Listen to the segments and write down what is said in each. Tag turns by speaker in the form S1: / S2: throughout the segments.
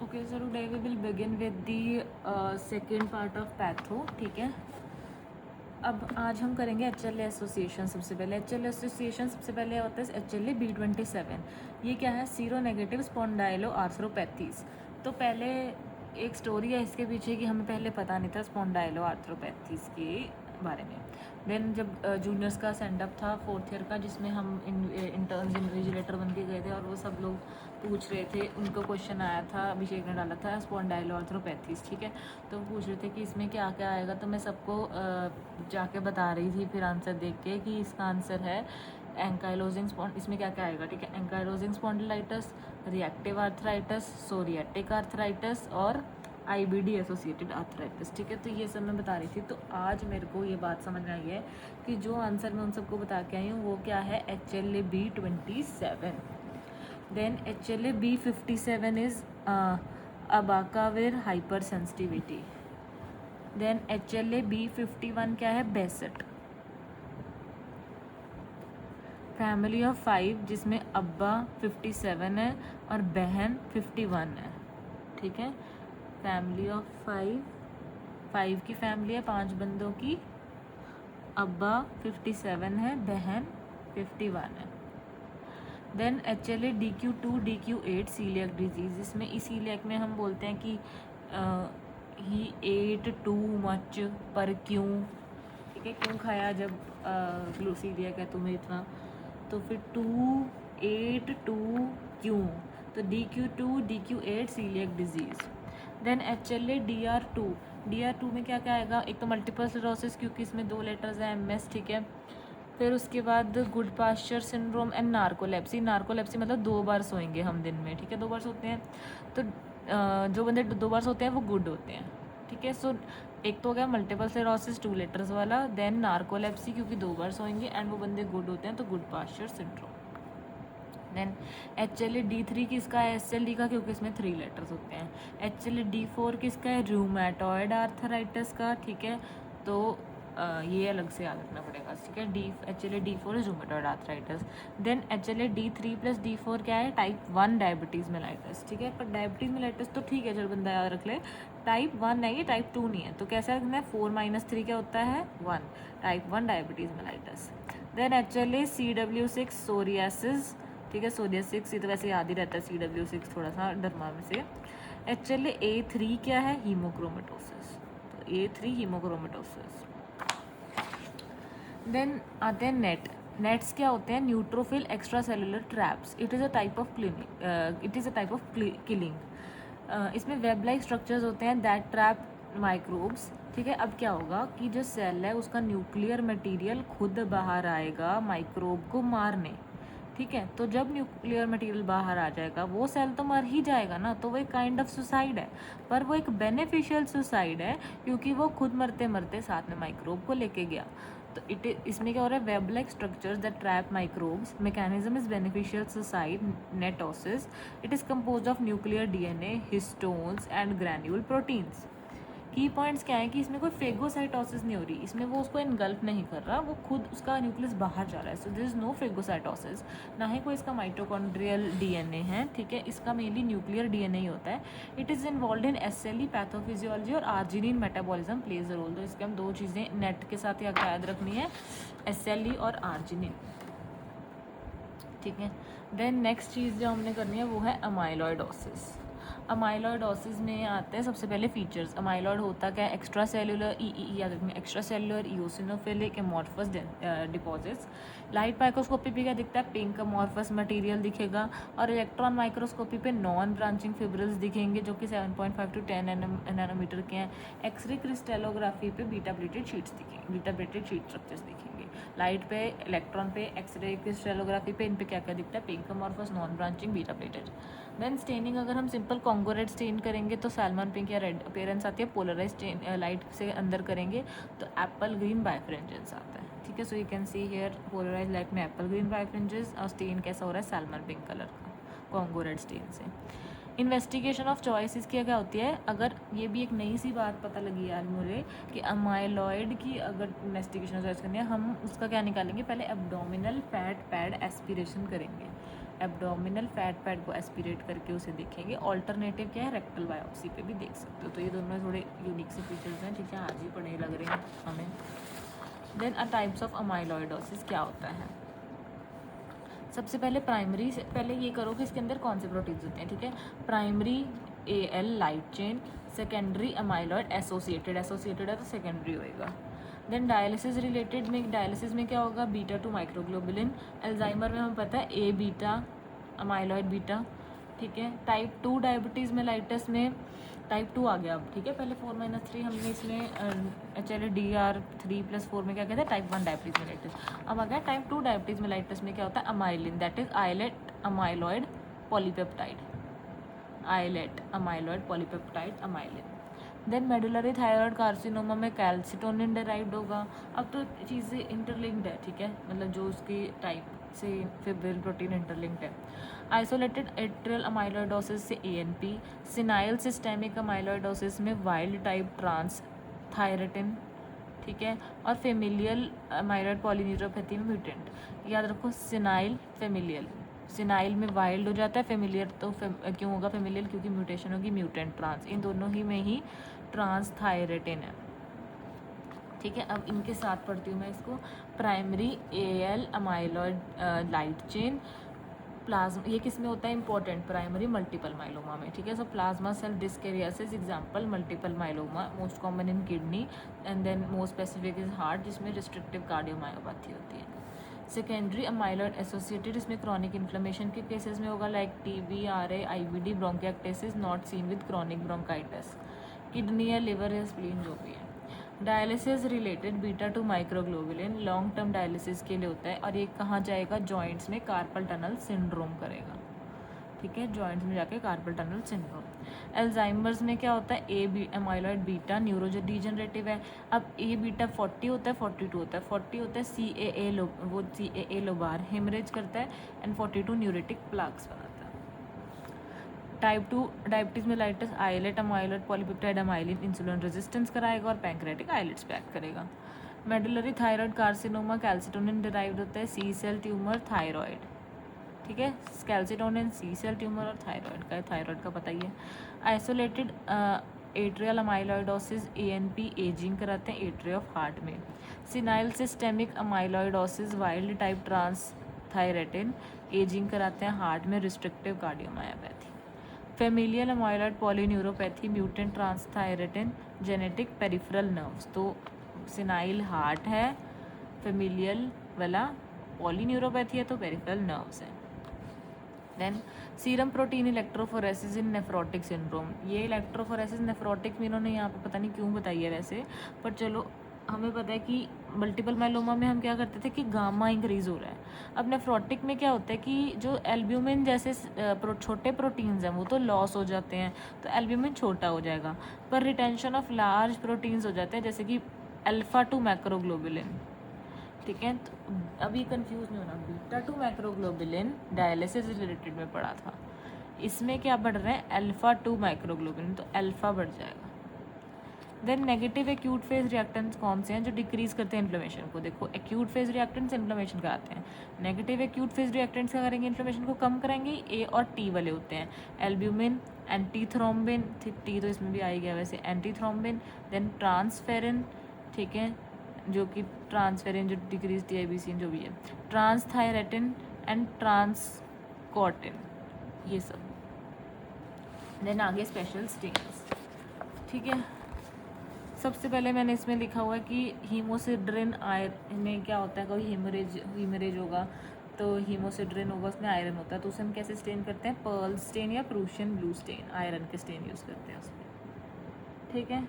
S1: Okay so today we will begin with the second part of patho. ठीक है, अब आज हम करेंगे एच एसोसिएशन. सबसे पहले एच एसोसिएशन सबसे पहले होता है HLA B27. ये क्या है? Seronegative spondyloarthropathies. तो पहले एक स्टोरी है इसके पीछे कि हमें पहले पता नहीं था स्पॉन्डाइलो आर्थ्रोपैथीज के बारे में. देन जब जूनियर्स का सेंड अप था 4th ईयर का, जिसमें हम इंटर्न्स इन्विजिलेटर बन के गए थे और वो सब लोग पूछ रहे थे, उनको क्वेश्चन आया था, अभिषेक ने डाला था स्पॉन्डाइलो आर्थ्रोपैथीज. ठीक है, तो पूछ रहे थे कि इसमें क्या क्या आएगा, तो मैं सबको जाके बता रही थी फिर आंसर देख के कि इसका आंसर है एंकाइलोजिंग इसमें क्या क्या आएगा. ठीक है, ankylosing spondylitis, reactive arthritis, psoriatic arthritis और IBD एसोसिएटेड आर्थराइटिस. ठीक है, तो ये सब मैं बता रही थी. तो आज मेरे को ये बात समझ में आई है कि जो आंसर मैं उन सबको बता के आई हूँ वो क्या है, HLA B27. Then HLA B57 is abacavir hypersensitivity. Then HLA B51 क्या है, बेसेट. फैमिली ऑफ 5 जिसमें अब्बा 57 है और बहन 51 है. ठीक है, फैमिली ऑफ 5 की फैमिली है 5 बंदों की. अब्बा 57 है, बहन 51 है. Then HLA DQ2 DQ8 coeliac disease. इसमें इस सीलियक में हम बोलते हैं कि ही एट टू मच, पर क्यों. ठीक है, क्यों खाया जब सीलियक है तुम्हें इतना, तो फिर 2 8 2 क्यों, तो DQ2 DQ8 coeliac disease. Then HLA DR2 में क्या क्या आएगा, एक तो मल्टीपल स्क्लेरोसिस क्योंकि इसमें 2 लेटर्स हैं MS. ठीक है, फिर उसके बाद Goodpasture syndrome and narcolepsy. Narcolepsy मतलब 2 बार सोएंगे हम दिन में. ठीक है, 2 बार सोते हैं, तो जो बंदे 2 बार सोते हैं वो गुड होते हैं. ठीक है, सो एक तो हो गया मल्टीपल स्क्लेरोसिस 2 लेटर्स वाला. देन नार्कोलेप्सी क्योंकि 2 बार सोएंगे एंड वो बंदे गुड होते हैं, तो Goodpasture syndrome. Then HLA D3 किसका है, SLD का, क्योंकि इसमें 3 लेटर्स होते हैं. HLA D4 किसका है, रूमेटॉइड आर्थराइटिस का. ठीक है, तो ये अलग से याद रखना पड़ेगा. ठीक है, HLA D4 is rheumatoid arthritis. Then HLA D3 + D4 क्या है, टाइप 1 डायबिटीज़ मेलाइटिस. ठीक है, पर डायबिटीज़ मेलाइटिस तो ठीक है, चलो बंदा याद रख ले. टाइप 1 नहीं है, टाइप 2 नहीं है, तो कैसा रखना है, 4 - 3 क्या होता है, 1. Type 1 diabetes mellitus. Then HLA CW6 psoriasis. ठीक है, सोरियासिस ये तो वैसे याद ही रहता है, CW6 थोड़ा सा डरमा में से. HLA A3 क्या है, हीमोक्रोमेटोसिस. तो A3 हीमोक्रोमेटोसिस. देन आते हैं नेट्स क्या होते हैं, neutrophil extra cellular traps. It is a type of killing. इसमें वेब लाइक स्ट्रक्चर्स होते हैं दैट ट्रैप माइक्रोब्स. ठीक है, अब क्या होगा कि जो सेल है उसका न्यूक्लियर मटेरियल खुद बाहर आएगा माइक्रोब को मारने. ठीक है, तो जब न्यूक्लियर मटेरियल बाहर आ जाएगा वो सेल तो मर ही जाएगा ना, तो वो एक काइंड ऑफ सुसाइड है, पर वो एक बेनिफिशियल सुसाइड है क्योंकि वो खुद मरते मरते साथ में माइक्रोब को लेके गया. तो इसमें क्या हो रहा है, web like structures that trap microbes. Mechanism is beneficial suicide netosis. It is composed of nuclear DNA, histones and granule proteins. Key points क्या है कि इसमें कोई फेगोसाइटोसिस नहीं हो रही, इसमें वो उसको इनगल्फ नहीं कर रहा, वो खुद उसका न्यूक्लियस बाहर जा रहा है. So this is no phagocytosis. ना ही कोई इसका माइटोकॉन्ड्रियल DNA है. ठीक है, इसका मेनली न्यूक्लियर DNA ही होता है. It is involve in SLE pathophysiology और arginine metabolism plays a role. तो इसके हम 2 चीज़ें नेट के साथ याद रखनी है, SLE और आर्जिनिन. ठीक है, देन नेक्स्ट चीज़ जो हमने करनी है वो है अमाइलॉइडोसिस. अमाइलॉइडोसिस में आते हैं सबसे पहले फीचर्स. अमाइलॉइड होता क्या है, एक्स्ट्रा सेलुलर याद रखना, extra cellular eosinophilic amorphous deposits. Light microscopy पे क्या दिखता है, पिंक अमॉर्फस मटेरियल दिखेगा, और इलेक्ट्रॉन माइक्रोस्कोपी पे नॉन ब्रांचिंग फिब्रिल्स दिखेंगे जो कि 7.5 to 10 नैनोमीटर के हैं. एक्सरे क्रिस्टेलोग्राफी पे बीटा प्लेटेड शीट्स दिखेंगे, बीटा प्लेटेड शीट स्ट्रक्चर्स दिखेंगे. लाइट पे, इलेक्ट्रॉन पे, एक्सरे क्रिस्टेलोग्राफी पे इन पे क्या क्या दिखता है, pink amorphous, non branching, beta pleated. Then staining अगर हम सिंपल कॉन्गो रेड स्टेन करेंगे तो सैल्मन पिंक या रेड अपीयरेंस आती है. पोलराइज स्टेन लाइट से अंदर करेंगे तो एप्पल ग्रीन बाइफ्रेंजेंस आता है. ठीक है, so you can see here polarise light में एप्पल ग्रीन बाइफ्रेंजेंस, और स्टेन कैसा हो रहा है, सैल्मन पिंक कलर का कॉन्गो रेड स्टेन से. इन्वेस्टिगेशन ऑफ चॉइस की क्या होती है, अगर ये भी एक नई सी बात पता लगी आज मुझे कि अमाइलॉइड की अगर इन्वेस्टिगेशन चॉइस करनी है, हम उसका क्या निकालेंगे, पहले एब्डोमिनल फैट पैड एस्पिरेशन करेंगे. एब्डोमिनल फैट को एस्पिरेट करके उसे देखेंगे। ऑल्टरनेटिव क्या है, रेक्टल बायोप्सी पे भी देख सकते हो। तो ये दोनों थोड़े यूनिक से फीचर्स हैं, ठीक है, आज ही पढ़े लग रहे हैं हमें। Then a types of amyloidosis क्या होता है। सबसे पहले प्राइमरी से पहले ये करो कि इसके अंदर कौन से प्रोटीन्स होते हैं, ठीक है। Primary AL light chain, secondary amyloid associated है तो सेकेंडरी होएगा। देन डायलिसिस रिलेटेड में, डायलिसिस में क्या होगा, बीटा 2 माइक्रोग्लोबुलिन। अल्जाइमर में हमें पता है A बीटा अमाइलॉइड बीटा, ठीक है। टाइप 2 डायबिटीज़ मेलाइटस में टाइप 2 आ गया अब, ठीक है। पहले 4-3 हमने इसमें चले DR3+4 में क्या कहते हैं, टाइप 1 डायबिटीज़ मेलाइटस। अब आ गया टाइप 2 डायबिटीज़ मेलाइटस में क्या होता है, amylin, that is islet amyloid polypeptide, islet amyloid polypeptide amylin. Then medullary thyroid carcinoma में कैल्सिटोनिन डेराइव्ड होगा। अब तो चीज़ें इंटरलिंक्ड है, ठीक है, मतलब जो उसकी टाइप से फिब्रिल प्रोटीन इंटरलिंक्ड है। आइसोलेटेड एट्रियल अमाइलॉइडोसिस से ANP, सिनाइल सिस्टेमिक अमाइलॉइडोसिस में वाइल्ड टाइप ट्रांस थायरेटिन, ठीक है। और फेमिलियल अमाइलॉइड पॉलीन्यूरोपैथी में म्यूटेंट। याद रखो, सिनाइल फेमिलियल, सिनाइल में वाइल्ड हो जाता है, फेमिलियर तो क्यों होगा फेमिलियल, क्योंकि म्यूटेशन होगी म्यूटेंट ट्रांस, इन दोनों ही में ही ट्रांस थायरेटिन है, ठीक है। अब इनके साथ पढ़ती हूँ मैं इसको। Primary AL amyloid light chain plasma, ये किस में होता है इंपॉर्टेंट, प्राइमरी मल्टीपल माइलोमा में, ठीक है। So plasma cell dyscrasias example multiple myeloma, most common in kidney, and then most specific is heart, जिसमें रिस्ट्रिक्टिव कार्डियोमायोपैथी होती है। सेकेंडरी अमाइलॉइड एसोसिएटेड, इसमें क्रॉनिक इन्फ्लेमेशन के केसेस में होगा, like TB, RA, IBD, bronchiectasis not seen with chronic bronchitis, kidney या liver या spleen जो भी है। Dialysis related beta 2 microglobulin long term dialysis के लिए होता है, और ये कहाँ जाएगा, जॉइंट्स में कार्पल टनल सिंड्रोम करेगा, ठीक है, जॉइंट्स में जाके कार्पल टनल सिंड्रोम। अल्जाइमर्स में क्या होता है, A amyloid beta neuro degenerative है। अब A बीटा 40 होता है, 42 होता है, 40 होता है CAA लोबार हेमरेज करता है, एंड 42 न्यूरेटिक प्लाक्स बनाता है। Type 2 diabetes mellitus islet amyloid polypeptide amylin insulin resistance कराएगा और पैंक्रेटिक आइलेट्स पे एक्ट करेगा। Medullary thyroid carcinoma calcitonin derived होता है, C सेल ट्यूमर थायराइड, ठीक है, कैल्सिटोनिन C सेल ट्यूमर और थायराइड का पता ही है। Isolated atrial amyloidosis ANP ageing कराते हैं एट्री ऑफ हार्ट में। Senile systemic amyloidosis wild type transthyretin ageing कराते हैं हार्ट में, restrictive cardiomyopathy. Familial amyloid polyneuropathy mutant transthyretin genetic peripheral nerves, तो सिनाइल हार्ट है, फेमिलियल वाला पॉलीन्यूरोपैथी है तो पेरिफेरल नर्व्स है। Then serum protein electrophoresis in nephrotic syndrome, ये इलेक्ट्रोफोरेसिस नेफ्रोटिक में इन्होंने यहाँ पे पता नहीं क्यों बताई है वैसे, पर चलो हमें पता है कि मल्टीपल माइलोमा में हम क्या करते थे कि गामा इंक्रीज हो रहा है। अब नेफ्रोटिक में क्या होता है कि जो एल्ब्यूमिन जैसे छोटे प्रोटीन्स हैं वो तो लॉस हो जाते हैं, तो एल्ब्यूमिन छोटा हो जाएगा, पर रिटेंशन ऑफ लार्ज प्रोटीन्स हो जाते हैं, जैसे कि अल्फा 2 मैक्रोग्लोबुलिन, ठीक है। तो अभी कंफ्यूज नहीं होना, बीटा 2 मैक्रोग्लोबुलिन डायलिसिस रिलेटेड में पढ़ा था, इसमें क्या बढ़ रहे हैं, अल्फा 2 माइक्रोग्लोबुलिन, तो अल्फा बढ़ जाएगा। Then negative acute phase reactants कौन से हैं जो डिक्रीज करते हैं इन्फ्लेमेशन को, देखो एक्यूट फेज रिएक्टेंट्स इन्फ्लेमेशन का आते हैं, नेगेटिव एक्यूट फेज रिएक्टेंट्स क्या करेंगे, इन्फ्लेमेशन को कम कराएंगे, A और T वाले होते हैं, एल्ब्यूमिन, एंटी थ्रोम्बिन, T तो इसमें भी आ ही गया वैसे, एंटी थ्रोम्बिन, देन ट्रांसफेरिन, ठीक है, जो कि ट्रांसफेरिन जो डिक्रीज TIBC जो भी है, ट्रांसथायरेटिन एंड ट्रांसकॉटिन, ये सब। देन आगे स्पेशल स्टेन्स, ठीक है। सबसे पहले मैंने इसमें लिखा हुआ है कि हीमोसिड्रिन आयरन में क्या होता है, कोई हीमरेज होगा तो हीमोसिड्रिन होगा, उसमें आयरन होता है, तो उसे हम कैसे स्टेन करते हैं, पर्ल स्टेन या प्रूशियन ब्लू स्टेन, आयरन के स्टेन यूज़ करते हैं उसमें, ठीक है।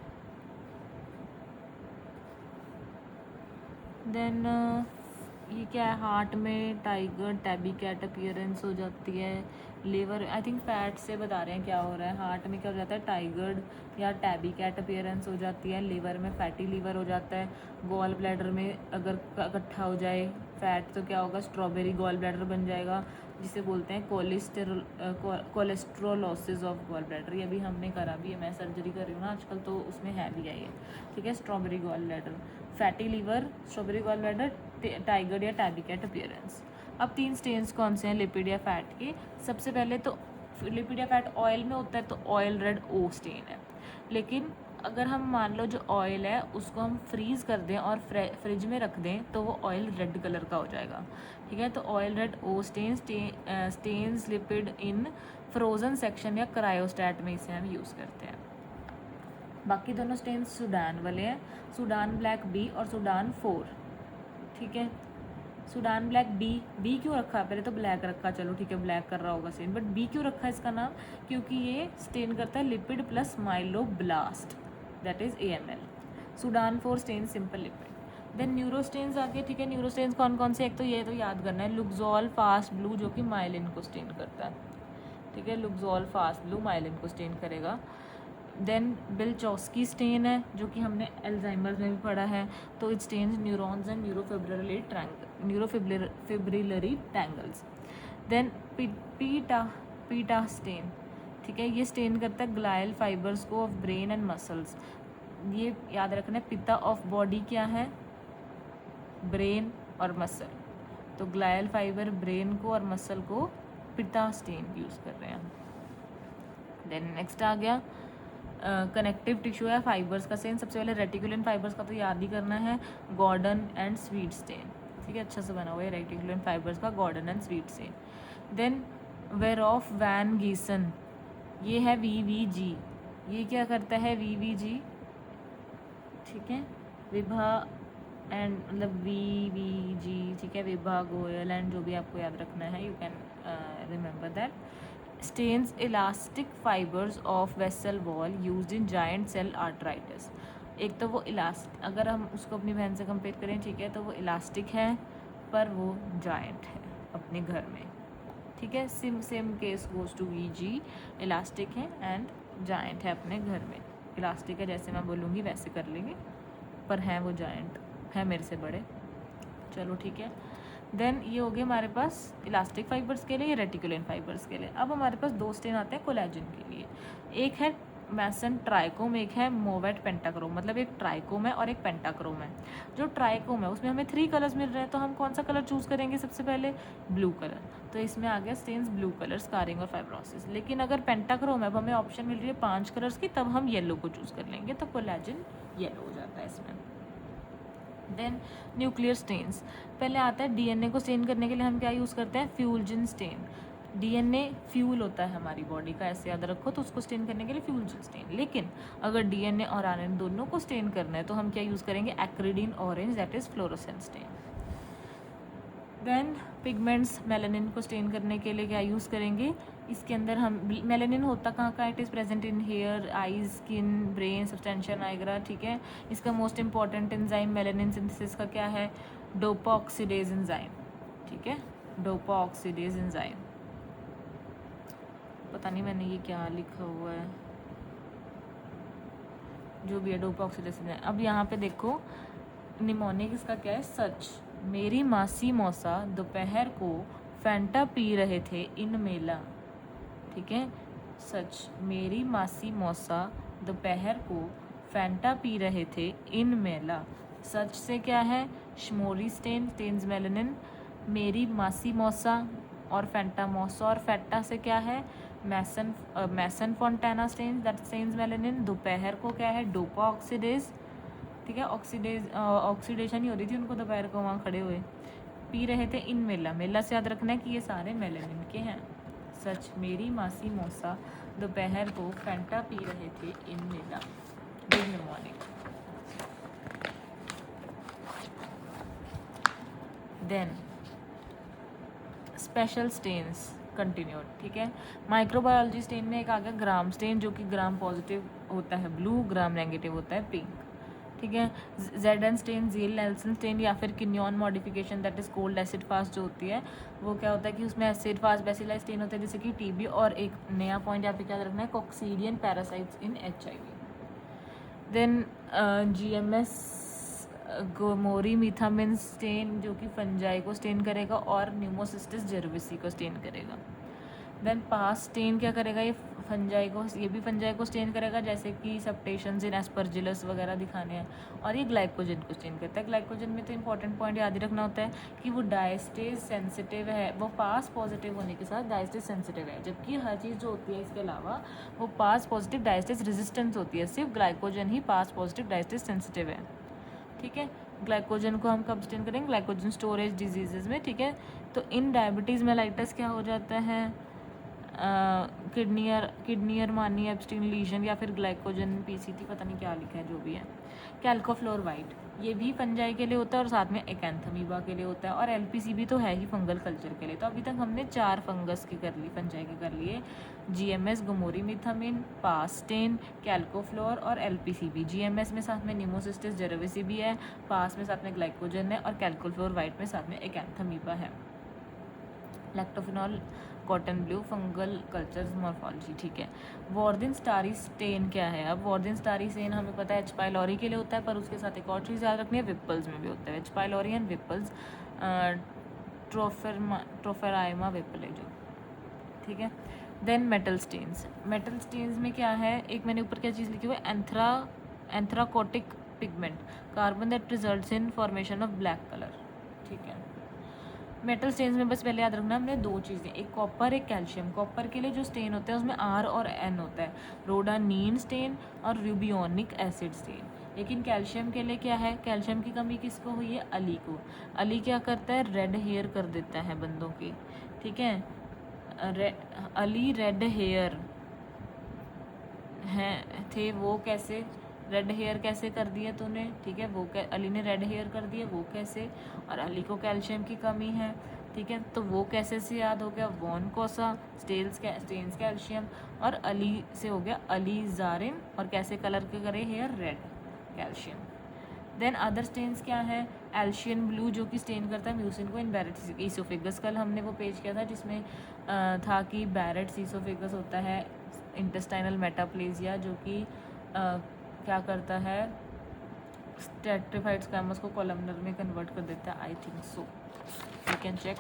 S1: देन ये क्या है, हार्ट में टाइगर टैबी कैट अपीयरेंस हो जाती है, लिवर आई थिंक फैट से बता रहे हैं क्या हो रहा है, हार्ट में क्या हो जाता है, टाइगर या टैबी कैट अपीयरेंस हो जाती है, लिवर में फैटी लिवर हो जाता है, गॉल ब्लैडर में अगर इकट्ठा हो जाए फैट तो क्या होगा, स्ट्रॉबेरी गॉल ब्लैडर बन जाएगा, जिसे बोलते हैं कोलेस्ट्रोलोसिस ऑफ गॉल ब्लैडर। ये अभी हमने करा भी है, मैं सर्जरी कर रही हूँ ना आजकल, तो उसमें है भी है ये, ठीक है। Strawberry gall bladder, fatty liver, strawberry gall bladder, tiger या टैबी कैट अपीयरेंस। अब 3 स्टेन्स कौन से हैं लिपिड या फैट के? सबसे पहले तो लिपिड या फैट ऑयल में होता है तो ऑयल रेड ओ स्टेन है, लेकिन अगर हम मान लो जो ऑयल है उसको हम फ्रीज़ कर दें और फ्रिज में रख दें तो वो ऑयल रेड कलर का हो जाएगा, ठीक है। तो oil red O stains lipid in frozen section या क्रायोस्टैट में इसे हम यूज़ करते हैं। बाकी दोनों स्टेन्स सूडान वाले हैं, सूडान ब्लैक बी और सूडान 4, ठीक है। सूडान ब्लैक बी क्यों रखा? पहले तो ब्लैक रखा, चलो ठीक है ब्लैक कर रहा होगा स्टेन, बट बी क्यों रखा है इसका नाम? क्योंकि ये स्टेन करता है lipid plus myeloblast, that is AML। Sudan 4 stain simple lipid. Then neurostains आ गए, ठीक है। न्यूरोस्टेन्स कौन कौन से? एक तो ये तो याद करना है, लुक्सोल फास्ट ब्लू जो कि माइलिन को स्टेन करता है, ठीक है। लुक्सोल फास्ट ब्लू माइलिन को स्टेन करेगा। देन बिलचॉस्की स्टेन है जो कि हमने एल्जाइमर्स में भी पढ़ा है, तो it stains neurons and neurofibrillary tangles. Then PTAH stain, ठीक है, ये स्टेन करता है ग्लायल फाइबर्स को ऑफ ब्रेन एंड मसल्स। ये याद रखना है, पिता ऑफ बॉडी क्या है? ब्रेन और मसल, तो ग्लायल फाइबर ब्रेन को और मसल को पिता स्टेन यूज़ कर रहे हैं। देन नेक्स्ट आ गया कनेक्टिव टिश्यू है फाइबर्स का स्टेन। सबसे पहले रेटिकुलेन फाइबर्स का तो याद ही करना है, गॉर्डन एंड स्वीट स्टेन, ठीक है, अच्छा से बना हुआ है रेटिकुलेन फाइबर्स का Gordon and Sweet stain. Then Verhoeff van Gieson, ये है VVG, ये क्या करता है? VVG, ठीक है, विभा एंड मतलब VVG, ठीक है, विभा गोयल एंड जो भी आपको याद रखना है, you can remember that. Stains elastic fibres of vessel wall used in giant cell arthritis. एक तो वो अगर हम उसको अपनी बहन से कंपेयर करें, ठीक है, तो वो इलास्टिक है पर वो जायंट है अपने घर में, ठीक है। Same case goes to VG, elastic है एंड जायंट है अपने घर में। इलास्टिक है जैसे मैं बोलूँगी वैसे कर लेंगे, पर हैं वो जायंट, है मेरे से बड़े, चलो ठीक है। देन ये हो गए हमारे पास इलास्टिक फाइबर्स के लिए, रेटिकुलेन फाइबर्स के लिए। अब हमारे पास 2 स्टेन आते हैं कोलेजन के लिए, एक है मैसन ट्राइकोम, एक है मोवेट पेंटाक्रोम, मतलब एक ट्राइकोम है और एक पेंटाक्रोम है। जो ट्राइकोम है उसमें हमें 3 कलर्स मिल रहे हैं, तो हम कौन सा कलर चूज़ करेंगे? सबसे पहले ब्लू कलर, तो इसमें आ गया स्टेन्स ब्लू कलर, स्कारिंग और फाइब्रोसिस। लेकिन अगर पेंटाक्रोम है, अब हमें ऑप्शन मिल रही है 5 कलर्स की, तब हम येलो को चूज़ कर लेंगे, तो कोलेजन येलो हो जाता है इसमें। देन न्यूक्लियर स्टेन्स, पहले आता है DNA को स्टेन करने के लिए हम क्या यूज़ करते हैं? फ्यूल्जिन स्टेन। DNA फ्यूल होता है हमारी बॉडी का, ऐसे याद रखो, तो उसको स्टेन करने के लिए फ्यूल्जिन स्टेन। लेकिन अगर DNA और RNA दोनों को स्टेन करना है तो हम क्या यूज़ करेंगे? Acridine orange, that is fluorescent stain. Then pigments, melanin को स्टेन करने के लिए क्या यूज़ करेंगे? इसके अंदर हम मेलानिन होता कहाँ का? It is present in hair, eyes, skin, brain, substantia nigra, ठीक है। इसका most important enzyme melanin synthesis का क्या है? डोपा ऑक्सीडेज एंजाइम, ठीक है, डोपा ऑक्सीडेज एंजाइम। पता नहीं मैंने ये क्या लिखा हुआ है, जो भी है, डोपा ऑक्सीडेज एंजाइम। अब यहाँ पे देखो निमोनिक इसका क्या है? सच मेरी मासी मौसा दोपहर को फैंटा पी रहे थे इन मेला, ठीक है। सच मेरी मासी मौसा दोपहर को फैंटा पी रहे थे इन मेला। सच से क्या है? श्मोरी स्टेन, स्टेन्स मेलानिन। मेरी मासी मौसा और फैंटा मौसा और फैंटा से क्या है? Masson Fontana stain, that stains melanin. दोपहर को क्या है? डोपा ऑक्सीडेज, ठीक है, ऑक्सीडेशन ही हो रही थी उनको दोपहर को वहाँ खड़े हुए। पी रहे थे इन मेला, मेला से याद रखना है कि ये सारे मेलानिन के हैं। सच मेरी मासी मौसा दोपहर को फैंटा पी रहे थे इन मेला। Good morning. Then special stains continued, ठीक है। माइक्रोबायोलॉजी स्टेन में एक आ गया ग्राम स्टेन, जो कि ग्राम पॉजिटिव होता है ब्लू, ग्राम नेगेटिव होता है पिंक, ठीक है। ZN stain, Ziehl Neelsen stain या फिर Kinyoun modification, that is cold acid fast जो होती है, वो क्या होता है कि उसमें एसिड फास्ट बेसिलाई स्टेन होता है जैसे कि TB। और एक नया पॉइंट यहाँ पे क्या रखना है? कॉक्सीडियन पैरासाइट्स इन HIV। देन GMS गोमोरी मीथामिन स्टेन, जो कि फंजाई को स्टेन करेगा और न्यूमोसिस्टिस जेर्विसी को स्टेन करेगा। देन पास स्टेन क्या करेगा, ये भी फंजाई को स्टेन करेगा, जैसे कि सबटेशंस इन एस्परजिलस वगैरह दिखाने हैं। और ये ग्लाइकोजन को स्टेन करता है। ग्लाइकोजन में तो इंपॉर्टेंट पॉइंट याद ही रखना होता है कि वो डायस्टेज सेंसिटिव है, वो पास पॉजिटिव होने के साथ डायस्टेज सेंसिटिव है, जबकि हर चीज़ जो होती है इसके अलावा वो पास पॉजिटिव डायस्टेज रेजिस्टेंस होती है, सिर्फ ग्लाइकोजन ही पास पॉजिटिव डायस्टेज सेंसिटिव है। ठीक है, ग्लाइकोजन को हम कब स्टेन करेंगे, ग्लाइकोजन स्टोरेज डिजीजेज में। ठीक है, तो इन डायबिटीज़ मेलाइटस क्या हो जाता है, किडनीयर मानी एब्स्टीन लीजन, या फिर ग्लाइकोजन पीसीटी, पता नहीं क्या लिखा है, जो भी है। कैल्कोफ्लोर वाइट, ये भी फंजाई के लिए होता है और साथ में एकेंथमीबा के लिए होता है, और एलपीसीबी तो है ही फंगल कल्चर के लिए। तो अभी तक हमने 4 फंगस की कर ली, फंजाई के कर लिए, जीएमएस गोमोरीमिथामिन, पास्टेन, कैल्कोफ्लोर और एलपीसीबी। जीएमएस में साथ में निमोसिस्टिस जेरेविसी भी है, पास में साथ में ग्लाइकोजन है, और कैल्कोफ्लोर वाइट में साथ में एकेंथमीबा है। Lactophenol, cotton blue, fungal cultures morphology. ठीक है, वॉर्दिन स्टारी स्टेन क्या है। अब वॉर्दिन स्टारी स्टेन हमें पता है एच पाइलोरी के लिए होता है, पर उसके साथ एक और चीज़ याद रखनी है, विप्पल्स में भी होता है। H pylori and Whipple's, Tropheryma whipplei. ठीक है, then metal stains. Metal stains में क्या है, एक मैंने ऊपर क्या चीज़ लिखी हुई है, anthracotic pigment, carbon that results in formation of black colour. ठीक है, मेटल स्टेन्स में बस पहले याद रखना हमने 2 चीज़ें, एक कॉपर एक कैल्शियम। कॉपर के लिए जो स्टेन होता है उसमें R और N होता है, रोडानीन स्टेन और रूबियोनिक एसिड स्टेन। लेकिन कैल्शियम के लिए क्या है, कैल्शियम की कमी किसको हुई है, अली को। अली क्या करता है, रेड हेयर कर देता है बंदों की। ठीक है, अली रेड हेयर हैं थे, वो कैसे रेड हेयर कैसे कर दिए तूने। ठीक है, वो अली ने रेड हेयर कर दिए, वो कैसे, और अली को कैल्शियम की कमी है। ठीक है, तो वो कैसे से याद हो गया, वॉन कोसा, स्टेन्स कैल्शियम, और अली से हो गया अली जारिन, और कैसे कलर के करे hair, red, calcium. Then other stains क्या है, एल्शियन ब्लू जो कि स्टेन करता है म्यूसिन को इन बैरेट्स ईसोफेगस। कल हमने वो पेज किया था जिसमें था कि बैरेट्स ईसोफेगस होता है इंटेस्टाइनल मेटाप्लेजिया, जो कि क्या करता है, स्ट्रेटिफाइड स्क्वैमस को कॉलमनर में कन्वर्ट कर देता है, I think so, you can check.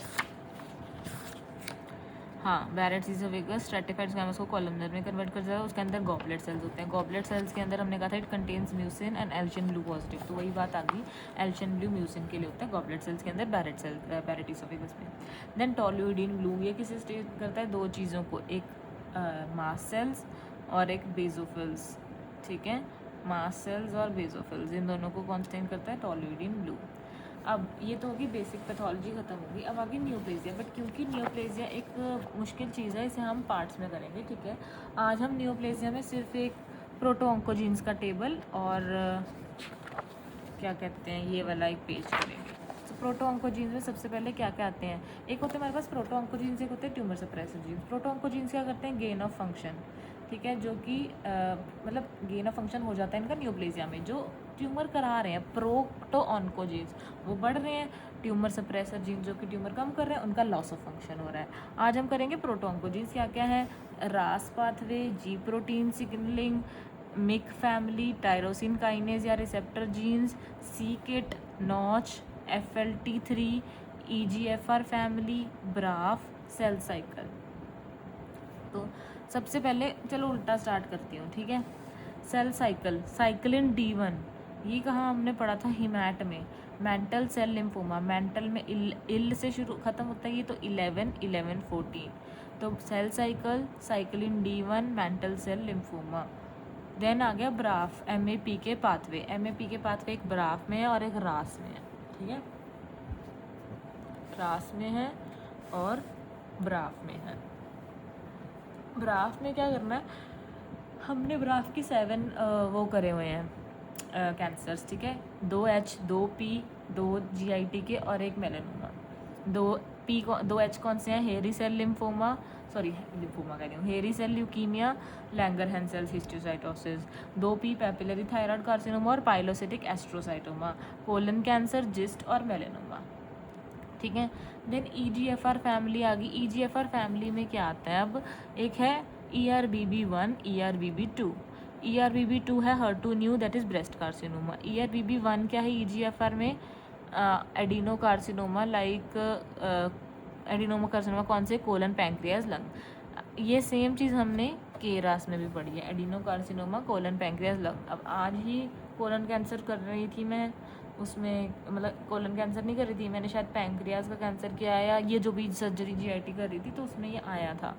S1: हाँ, बैरेट्स ईसोफेगस स्ट्रेटिफाइड स्क्वैमस को कॉलमनर में कन्वर्ट कर देता है। उसके अंदर गॉबलेट सेल्स होते हैं। गॉबलेट सेल्स के अंदर हमने कहा था it contains mucin and alcian blue positive, तो वही बात आ गई, एल्शियन ब्लू म्यूसिन के लिए होता है गॉबलेट सेल्स के अंदर, बैरेट ईसोफेगस में। देन टोल्यूइडिन ब्लू, ये किसे स्टेट करता है, 2 चीज़ों को, एक मास्ट सेल्स और एक बेजोफिल्स। ठीक है, मास्ट सेल्स और बेजोफिल्स, इन दोनों को कौन स्टेन करता है, टोल्यूइडिन ब्लू। अब ये तो होगी बेसिक पैथोलॉजी खत्म होगी। अब आगे नियोप्लेजिया, बट क्योंकि नियोप्लेजिया एक मुश्किल चीज़ है, इसे हम पार्ट्स में करेंगे। ठीक है, आज हम नियोप्लेजिया में सिर्फ एक प्रोटोऑन्कोजीन्स का टेबल और क्या कहते हैं ये वाला एक पेज करेंगे। तो प्रोटोऑन्कोजीन्स में सबसे पहले क्या क्या आते हैं, एक होते हैं हमारे पास प्रोटोऑन्कोजीन्स, एक होते हैं ट्यूमर सप्रेसर जीन्स। प्रोटोऑन्कोजीन्स क्या करते हैं, गेन ऑफ फंक्शन। ठीक है, जो कि मतलब गेन ऑफ फंक्शन हो जाता है इनका नियोप्लेजिया में। जो ट्यूमर करा रहे हैं प्रोटोऑन्कोजीन्स वो बढ़ रहे हैं, ट्यूमर सप्रेसर जीन जो कि ट्यूमर कम कर रहे हैं उनका लॉस ऑफ फंक्शन हो रहा है। आज हम करेंगे प्रोटोऑन्कोजीन्स क्या क्या है, RAS pathway, G protein signalling, Myc family, tyrosine kinase या receptor genes, C kit, notch, FLT3, EGFR family, BRAF, cell cycle. तो सबसे पहले चलो उल्टा स्टार्ट करती हूँ। ठीक है, सेल साइकिल, साइक्लिन D1, ये कहाँ हमने पढ़ा था, हिमैट में। मेंटल सेल लिम्फोमा, मेंटल में इल से शुरू खत्म होता है ये, तो 11, 11, 14। तो cell cycle, cyclin D1, mantle cell lymphoma. Then आ गया BRAF, MAP K pathway. MAP K pathway एक ब्राफ में है और एक रास में है। ठीक है, रास में है और ब्राफ में है। ब्राफ में क्या करना है, हमने ब्राफ की 7 वो करे हुए हैं कैंसर्स। ठीक है, 2H, 2P, 2 GIT के और एक मेलानोमा। 2H कौन से हैं, हेरी सेल लिम्फोमा, सॉरी लिम्फोमा कह रही हूँ, hairy cell leukaemia, Langerhans histiocytosis. 2P papillary thyroid carcinoma और pilocytic astrocytoma. Colon cancer, GIST और मेलानोमा। ठीक है, देन EGFR फैमिली आ गई। EGFR फैमिली में क्या आता है, अब एक है ERBB1, ERBB2। ERBB2 है HER2 new, that is breast carcinoma. ERBB1 क्या है EGFR में, adeno carcinoma, like adenoma carcinoma कौन से, कोलन, पैंक्रियाज, लंग। ये सेम चीज़ हमने केरास में भी पढ़ी है, एडिनोकार्सिनोमा कोलन पैंक्रियास लंग। अब आज ही कोलन कैंसर कर रही थी मैं, उसमें मतलब कोलन कैंसर नहीं कर रही थी मैंने, शायद पैंक्रियास का कैंसर किया आया, ये जो भी सर्जरी जीआईटी कर रही थी तो उसमें ये आया था,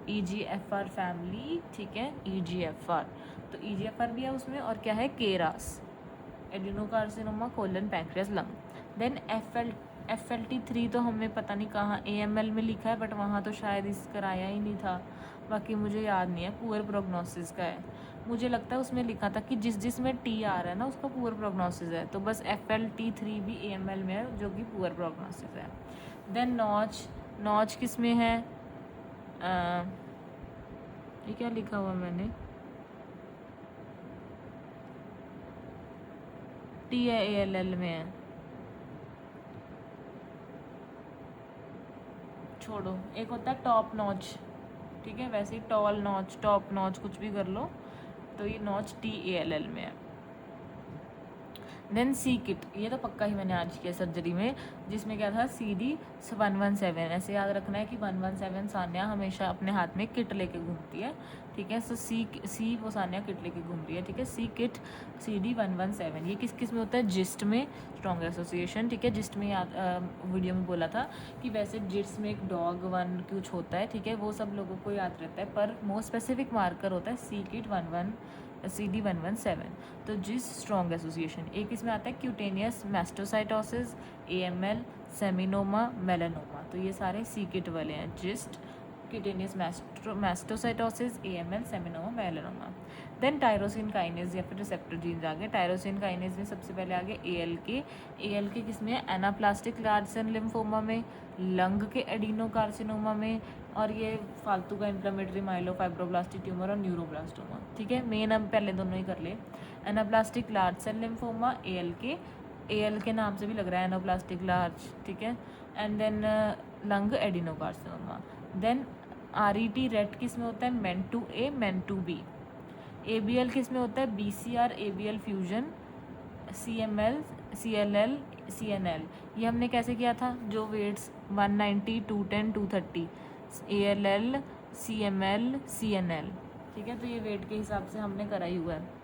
S1: EGFR फैमिली, ठीक है, EGFR, तो EGFR भी है उसमें, और क्या है, KRAS, adenocarcinoma colon pancreas lung. Then FLT3 तो हमें पता नहीं कहाँ AML में लिखा है, बट वहाँ तो शायद इस कराया ही नहीं था, बाकी मुझे याद नहीं है, पुअर प्रोग्नोसिस का है, मुझे लगता है उसमें लिखा था कि जिसमें T आ रहा है ना उसका पुअर प्रोग्नोसिस है, तो बस FLT3 भी AML में है जो कि पुअर प्रोग्नोसिस है। देन नॉच किस में है, ये क्या लिखा हुआ मैंने, TALL में है, छोड़ो, एक होता है टॉप नॉच, ठीक है, वैसे ही टॉल नॉच, टॉप नॉच, कुछ भी कर लो, तो ये नॉच TALL में है। देन सी किट, ये तो पक्का ही मैंने आज किया सर्जरी में, जिसमें क्या था, CD117, ऐसे याद रखना है कि 117 सान्या हमेशा अपने हाथ में किट लेके घूमती है, ठीक है, सो सी वो सान्या किट लेके घूम रही है, ठीक है, सी किट CD117, ये किस किस में होता है, जिस्ट में स्ट्रॉन्ग एसोसिएशन, ठीक है, जिस्ट में याद वीडियो में बोला था कि वैसे जिस्ट में एक डॉग वन कुछ होता है, ठीक है, वो सब लोगों को याद रहता है, पर मोस्ट स्पेसिफिक मार्कर होता है सी किट CD117, तो जिस स्ट्रॉन्ग एसोसिएशन, एक इसमें आता है cutaneous mastocytosis, AML, seminoma, melanoma, तो ये सारे सी किट वाले हैं, GIST, cutaneous mastocytosis, AML, seminoma, melanoma. Then tyrosine kinase या फिर रिसेप्टर जीन्स आ गए, टायरोसिन काइनेज में सबसे पहले आ गए ALK किस में है, एनाप्लास्टिक लार्ज सेल लिम्फोमा में, लंग के एडिनोकार्सिनोमा में, और ये फालतू का इन्फ्लेमेटरी माइलोफाइब्रोब्लास्टिक ट्यूमर और न्यूरोब्लास्टोमा, ठीक है, मेन हम पहले दोनों ही कर ले, anaplastic large cell lymphoma AL के नाम से भी लग रहा है एनाप्लास्टिक लार्ज, ठीक है, and then lung adenocarcinoma. Then RET RET किस में होता है, MEN2A MEN2B, ABL किस में होता है, BCR ABL fusion, CML CLL CNL, ये हमने कैसे किया था, जो वेट्स 190 210 230, ALL CML CNL, ठीक है, तो ये वेट के हिसाब से हमने करा ही हुआ है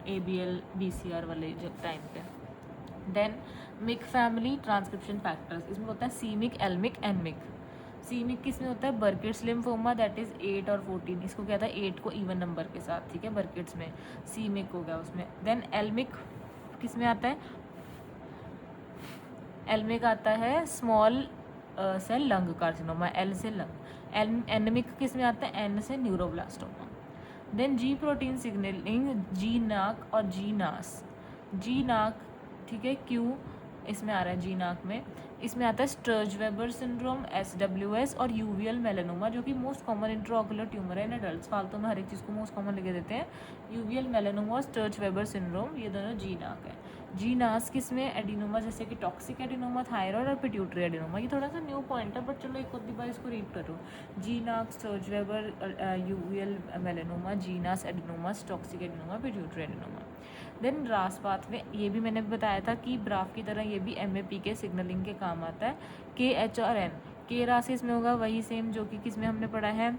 S1: ABL BCR वाले जब टाइम पे। Then MYC family transcription factors, इसमें होता है सीमिक, एलमिक, एनमिक। सीमिक किस में होता है, बर्किट्स लिम्फोमा, दैट इज 8 और 14, इसको कहता है 8 को इवन नंबर के साथ, ठीक है, बर्किट्स में सीमिक हो गया उसमें। देन एलमिक किस में आता है, एलमिक आता है small cell lung carcinoma, L से लंग। एनमिक किस में आता है, N से neuroblastoma. Then G protein signalling, G NAQ और G नास, G नाक, ठीक है, Q इसमें आ रहा है G नाक में, इसमें आता है स्टर्ज वेबर सिंड्रोम, SWS और यूवियल मेलानोमा, जो कि मोस्ट कॉमन इंट्राओकुलर ट्यूमर है इन एडल्ट्स, फालतू में हर एक चीज़ को मोस्ट कॉमन लेके देते हैं, यूवियल मेलानोमा और स्टर्ज वेबर सिंड्रोम, ये दोनों G नाक है। G नास किस में, एडिनोमा, जैसे कि टॉक्सिक एडिनोमा, थायराइड और पिट्यूटरी एडिनोमा, ये थोड़ा सा न्यू पॉइंट है, बट चलो एक और बार इसको रीड करो, G NAQ, Sturge Weber, uveal melanoma, G NAS, adenoma, toxic adenoma, pituitary adenoma. Then RAS pathway, ये भी मैंने बताया था कि ब्राफ की तरह ये भी MAP के सिग्नलिंग के काम आता है, KH और N, के रासिस में होगा वही सेम जो कि किस में हमने पढ़ा है,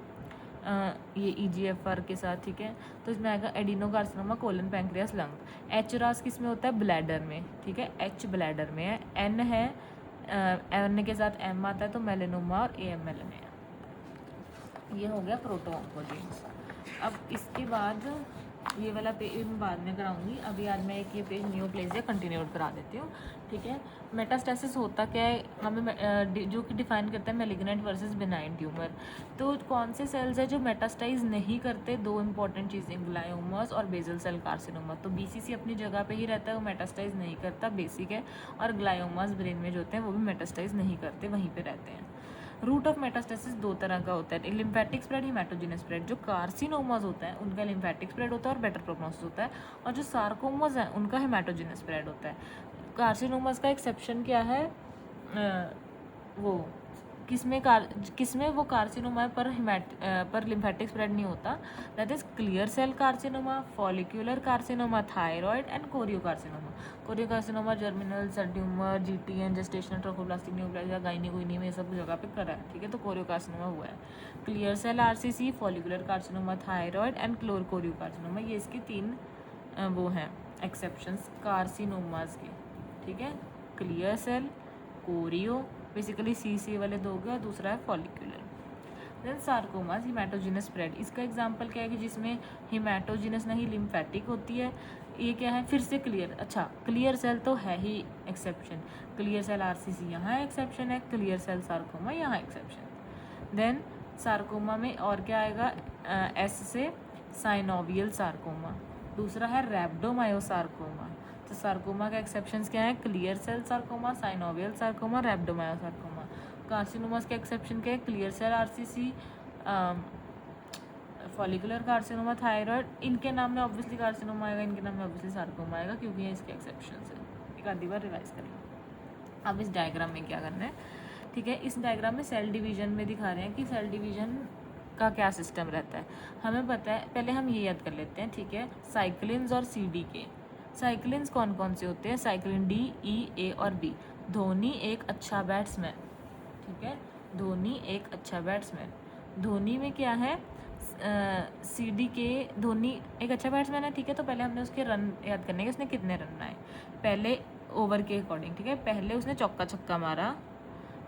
S1: ये EGFR के साथ, ठीक है, तो इसमें आएगा adenocarcinoma colon pancreas lung. H रास किस में होता है, ब्लैडर में, ठीक है, H ब्लैडर में है, N है N के साथ M आता है तो मेलानोमा और AML में है। ये हो गया प्रोटोऑन्कोजीन्स। अब इसके बाद ये वाला पेज मैं बाद में कराऊंगी, अभी आज मैं एक ये पेज न्यूप्लेसिया कंटिन्यूड करा देती हूँ, ठीक है। मेटास्टेसिस होता क्या है, हमें जो कि डिफाइन करता है मेलिग्नेंट वर्सेस बिनाइन ट्यूमर, तो कौन से सेल्स है जो मेटास्टाइज नहीं करते, दो इंपॉर्टेंट चीज़ें, ग्लायोमस और बेसल सेल कार्सिनोमा। तो BCC अपनी जगह पे ही रहता है, वो मेटास्टाइज नहीं करता, बेसिक है, और ग्लायोमास ब्रेन में जो होते हैं वो भी मेटास्टाइज नहीं करते, वहीं पर रहते हैं। रूट ऑफ मेटास्टेसिस दो तरह का होता है, लिम्फेटिक स्प्रेड, हेमेटोजेनस स्प्रेड। जो कार्सिनोमास होता है उनका लिम्फेटिक स्प्रेड होता है और बेटर प्रोग्नोसिस होता है, और जो सार्कोमास है उनका हेमेटोजेनस स्प्रेड होता है। कार्सिनोमास का एक्सेप्शन क्या है, वो किसमें वो कार्सिनोमा पर लिम्फेटिक स्प्रेड नहीं होता, that is clear cell carcinoma, follicular carcinoma, thyroid and choriocarcinoma. Choriocarcinoma germinal cell tumour, GTN, gestational trophoblastic neoplasia, gynae में सब जगह पे करा है, ठीक है। तो कोरियोकार्सिनोमा हुआ है। Clear cell RCC, follicular carcinoma, thyroid and choriocarcinoma, ये इसके 3 वो हैं एक्सेप्शंस कार्सिनोमास के, ठीक है। क्लियर सेल, कोरियो, बेसिकली सी वाले 2 हो गए, और दूसरा है फॉलिकुलर। देन सार्कोमास, हिमेटोजिनस स्प्रेड, इसका एग्जांपल क्या है कि जिसमें हिमेटोजिनस नहीं लिम्फेटिक होती है। ये क्या है, फिर से क्लियर, अच्छा क्लियर सेल तो है ही एक्सेप्शन, क्लियर सेल आरसीसी यहाँ एक्सेप्शन है, क्लियर सेल सार्कोमा यहाँ एक्सेप्शन। देन सार्कोमा में और क्या आएगा, एस से साइनोवियल सार्कोमा, दूसरा है रैप्डोमायोसार्कोमा। तो सार्कोमा का एक्सेप्शंस क्या है, clear cell sarcoma, synovial sarcoma, rhabdomyosarcoma. Carcinomas के एक्सेप्शन क्या है, clear cell RCC, follicular carcinoma, thyroid, इनके नाम में ऑब्वियसली कार्सिनोमा आएगा, इनके नाम में ऑब्वियसली सार्कोमा आएगा, क्योंकि ये इसके एक्सेप्शंस है। एक आधी बार रिवाइज कर लो। अब इस डायग्राम में क्या करना है, ठीक है। इस डायग्राम में सेल डिवीजन में दिखा रहे हैं कि सेल डिवीजन का क्या सिस्टम रहता है, हमें पता है। पहले हम ये याद कर लेते हैं, ठीक है। साइक्लिन्स और CDK। साइक्लिन्स कौन कौन से होते हैं, साइक्लिन D, E, A और B। धोनी एक अच्छा बैट्समैन, ठीक है, धोनी एक अच्छा बैट्समैन। धोनी में क्या है, CDK, धोनी एक अच्छा बैट्समैन है, ठीक है। तो पहले हमने उसके रन याद करने के, उसने कितने रन बनाए पहले ओवर के अकॉर्डिंग, ठीक है। पहले उसने चौका छक्का मारा,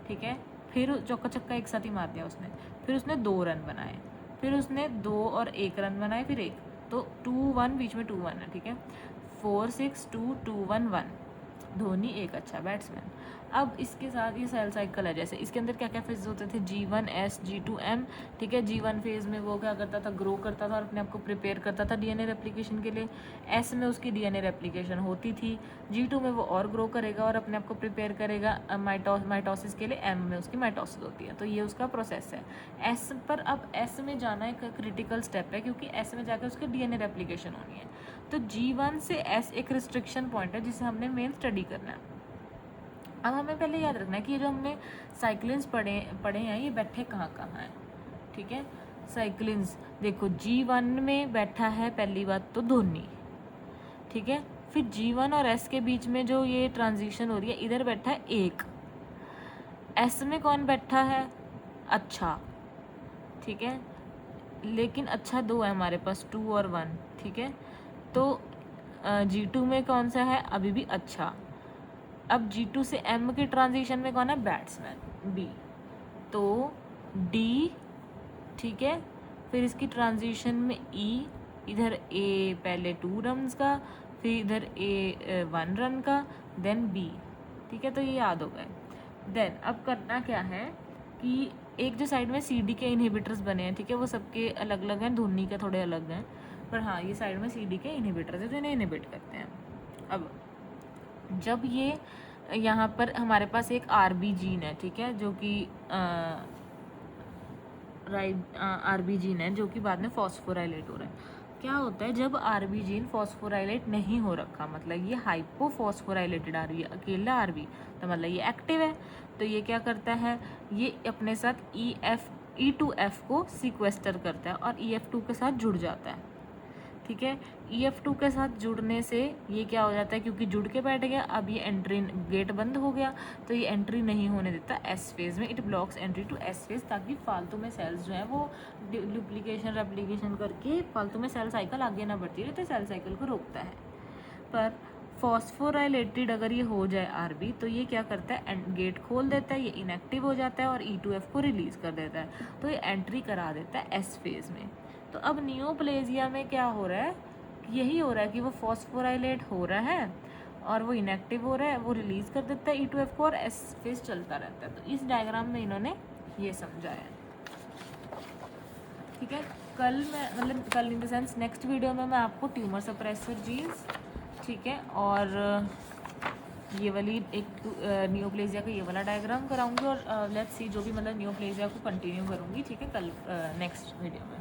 S1: ठीक है, फिर चौका छक्का एक साथ ही मार दिया उसने, फिर उसने 2 रन बनाए, फिर उसने 2 और 1 रन बनाए, फिर 1, तो 2-1, बीच में 2-1 है, ठीक है। 4-6-2-2-1-1, धोनी एक अच्छा बैट्समैन। अब इसके साथ ये सेल साइकिल है, जैसे इसके अंदर क्या क्या फेज होते थे, G1S, G2M, ठीक है। G1 फेज में वो क्या करता था, ग्रो करता था और अपने आप को प्रिपेयर करता था DNA रेप्लिकेशन के लिए। S में उसकी DNA रेप्लिकेशन होती थी। G2 में वो और ग्रो करेगा और अपने आप को प्रिपेयर करेगा माइटोसिस के लिए। M में उसकी माइटोसिस होती है। तो ये उसका प्रोसेस है। S पर अब S में जाना एक क्रिटिकल स्टेप है, क्योंकि S में जाकर उसकी DNA रेप्लिकेशन होनी है। तो G1 से S एक रिस्ट्रिक्शन पॉइंट है जिसे हमने मेन स्टडी करना है। अब हमें पहले याद रखना है कि ये जो हमने साइक्लिन्स पढ़े हैं, ये बैठे कहाँ हैं, ठीक है। साइक्लिन्स देखो, G1 में बैठा है पहली बात तो धोनी, ठीक है। फिर G1 और S के बीच में जो ये ट्रांजिशन हो रही है, इधर बैठा है 1। S में कौन बैठा है, अच्छा, ठीक है, लेकिन अच्छा 2 है हमारे पास, 2 और 1, ठीक है। तो G2 में कौन सा है, अभी भी अच्छा। अब G2 से M के ट्रांजिशन में कौन है, बैट्समैन, B, तो D, ठीक है। फिर इसकी ट्रांजिशन में E, इधर A पहले 2 रन का, फिर इधर A 1 रन का, देन B, ठीक है। तो ये याद हो गए। देन अब करना क्या है कि एक जो साइड में CDK इनहिबिटर्स बने हैं, ठीक है, वो सबके अलग अलग हैं, धोनी के थोड़े अलग हैं, पर हाँ ये साइड में CDK इनहिबिटर्स है जो इन्हें इनहिबिट करते हैं। अब जब ये यहाँ पर हमारे पास एक RB जीन है, ठीक है, जो कि RB जीन है, जो कि बाद में फॉस्फोराइलेट हो रहा है। क्या होता है जब RB जीन फॉस्फोराइलेट नहीं हो रखा, मतलब ये हाइपोफॉस्फोराइलेटेड RB, अकेला RB, तो मतलब ये एक्टिव है। तो ये क्या करता है, ये अपने साथ E2F को सिक्वेस्टर करता है और EF2 के साथ जुड़ जाता है, ठीक है। EF2 के साथ जुड़ने से ये क्या हो जाता है, क्योंकि जुड़ के बैठ गया, अब ये एंट्री गेट बंद हो गया, तो ये एंट्री नहीं होने देता S फेज़ में। It blocks entry to S phase, ताकि फालतू में सेल्स जो है वो डुप्लीकेशन रेप्लिकेशन करके फालतू में सेल साइकिल आगे ना बढ़ती रहे, तो सेल साइकिल को रोकता है। पर फॉस्फोराइलेटेड अगर ये हो जाए RB, तो ये क्या करता है, गेट खोल देता है, ये इनएक्टिव हो जाता है और E2F को रिलीज़ कर देता है, तो ये एंट्री करा देता है S फेज़ में। तो अब नियोप्लेजिया में क्या हो रहा है, यही हो रहा है कि वो फॉस्फोराइलेट हो रहा है और वो इनएक्टिव हो रहा है, वो रिलीज़ कर देता है E2F को और S फेज चलता रहता है। तो इस डायग्राम में इन्होंने ये समझाया है, ठीक है। कल मैं मतलब कल in the sense next video में मैं आपको ट्यूमर सप्रेसर जीन्स, ठीक है, और ये वाली एक नियोप्लेजिया का ये वाला डायग्राम कराऊंगी और लेट्स सी जो भी मतलब नियोप्लेजिया को कंटिन्यू करूंगी, ठीक है, कल नेक्स्ट वीडियो में।